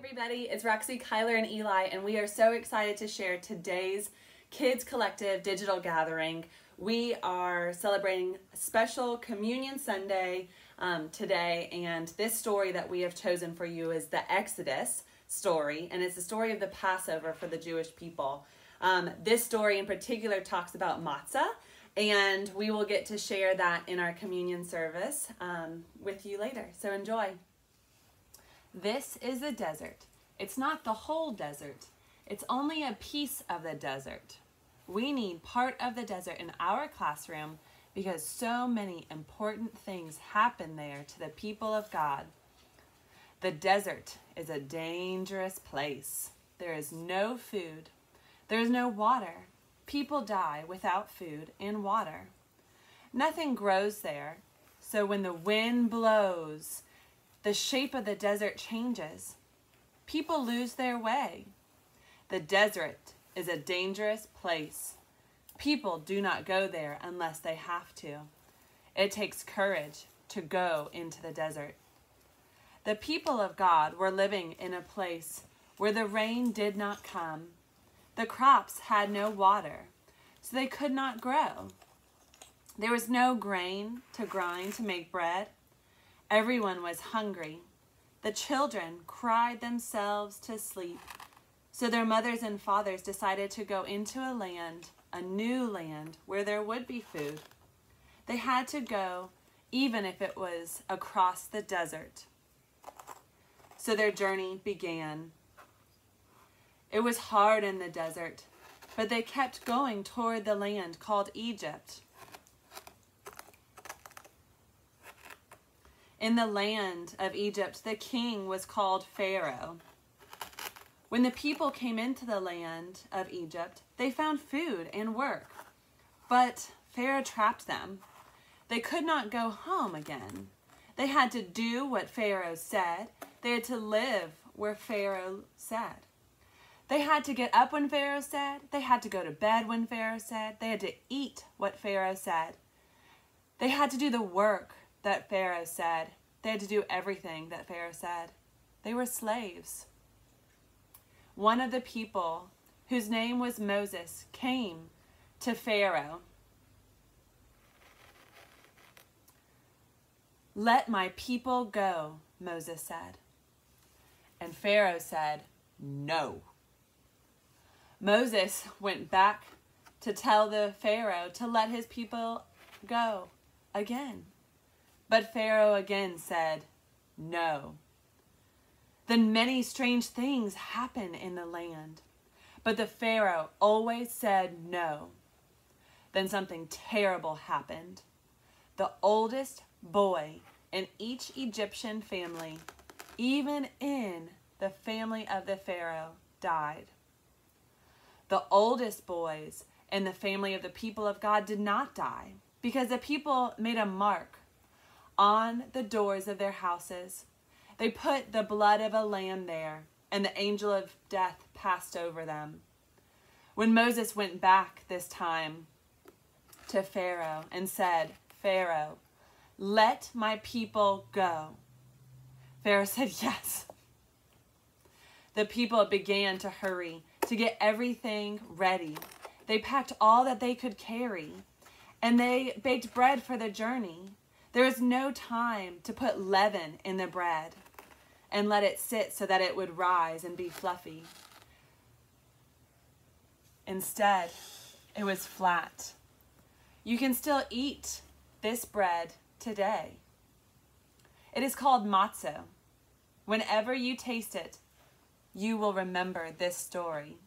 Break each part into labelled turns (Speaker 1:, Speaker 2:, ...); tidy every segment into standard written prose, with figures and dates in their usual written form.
Speaker 1: everybody, it's Roxy, Kyler, and Eli, and we are so excited to share today's Kids Collective digital gathering. We are celebrating a special Communion Sunday today, and this story that we have chosen for you is the Exodus story, and it's the story of the Passover for the Jewish people. This story in particular talks about matzah, and we will get to share that in our communion service with you later, so enjoy. This is the desert. It's not the whole desert. It's only a piece of the desert. We need part of the desert in our classroom because so many important things happen there to the people of God. The desert is a dangerous place. There is no food. There is no water. People die without food and water. Nothing grows there, so when the wind blows, the shape of the desert changes. People lose their way. The desert is a dangerous place. People do not go there unless they have to. It takes courage to go into the desert. The people of God were living in a place where the rain did not come. The crops had no water, so they could not grow. There was no grain to grind to make bread. Everyone was hungry. The children cried themselves to sleep. So their mothers and fathers decided to go into a new land, where there would be food. They had to go, even if it was across the desert. So their journey began. It was hard in the desert, but they kept going toward the land called Egypt. In the land of Egypt, the king was called Pharaoh. When the people came into the land of Egypt, they found food and work. But Pharaoh trapped them. They could not go home again. They had to do what Pharaoh said. They had to live where Pharaoh said. They had to get up when Pharaoh said. They had to go to bed when Pharaoh said. They had to eat what Pharaoh said. They had to do the work that Pharaoh said. They had to do everything that Pharaoh said. They were slaves. One of the people, whose name was Moses, came to Pharaoh. "Let my people go," Moses said. And Pharaoh said, "No." Moses went back to tell the Pharaoh to let his people go again. But Pharaoh again said, "No." Then many strange things happened in the land, but the Pharaoh always said no. Then something terrible happened. The oldest boy in each Egyptian family, even in the family of the Pharaoh, died. The oldest boys in the family of the people of God did not die, because the people made a mark on the doors of their houses. They put the blood of a lamb there, and the angel of death passed over them. When Moses went back this time to Pharaoh and said, "Pharaoh, let my people go," Pharaoh said, "Yes." The people began to hurry to get everything ready. They packed all that they could carry, and they baked bread for the journey. There was no time to put leaven in the bread and let it sit so that it would rise and be fluffy. Instead, it was flat. You can still eat this bread today. It is called matzo. Whenever you taste it, you will remember this story.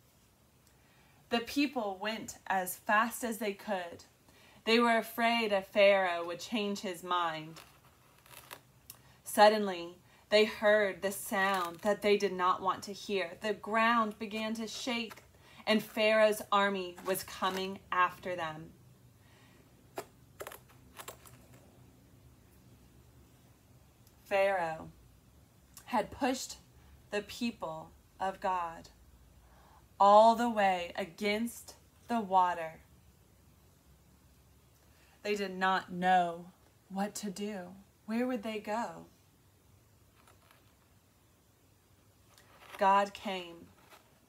Speaker 1: The people went as fast as they could. They were afraid a Pharaoh would change his mind. Suddenly, they heard the sound that they did not want to hear. The ground began to shake, and Pharaoh's army was coming after them. Pharaoh had pushed the people of God all the way against the water. They did not know what to do. Where would they go? God came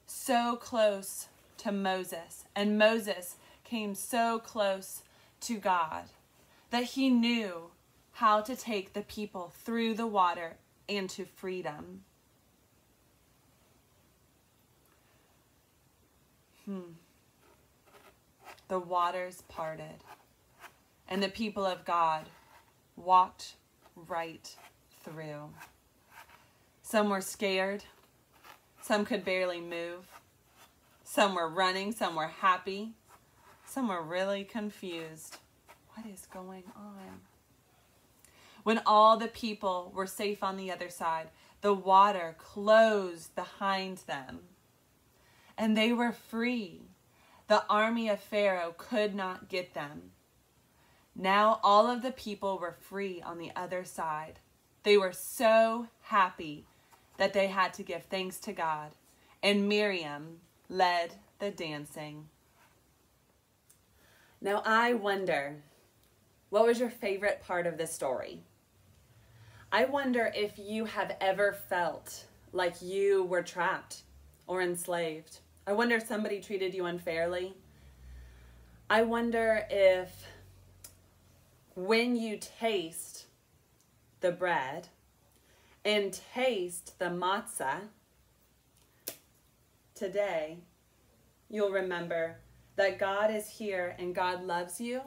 Speaker 1: so close to Moses, and Moses came so close to God that he knew how to take the people through the water and to freedom. The waters parted, and the people of God walked right through. Some were scared. Some could barely move. Some were running. Some were happy. Some were really confused. What is going on? When all the people were safe on the other side, the water closed behind them, and they were free. The army of Pharaoh could not get them. Now all of the people were free on the other side. They were so happy that they had to give thanks to God, and Miriam led the dancing. Now I wonder, what was your favorite part of this story? I wonder if you have ever felt like you were trapped or enslaved. I wonder if somebody treated you unfairly. I wonder if when you taste the bread and taste the matzah today, you'll remember that God is here and God loves you,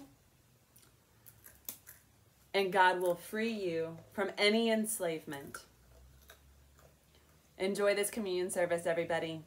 Speaker 1: and God will free you from any enslavement. Enjoy this communion service, everybody.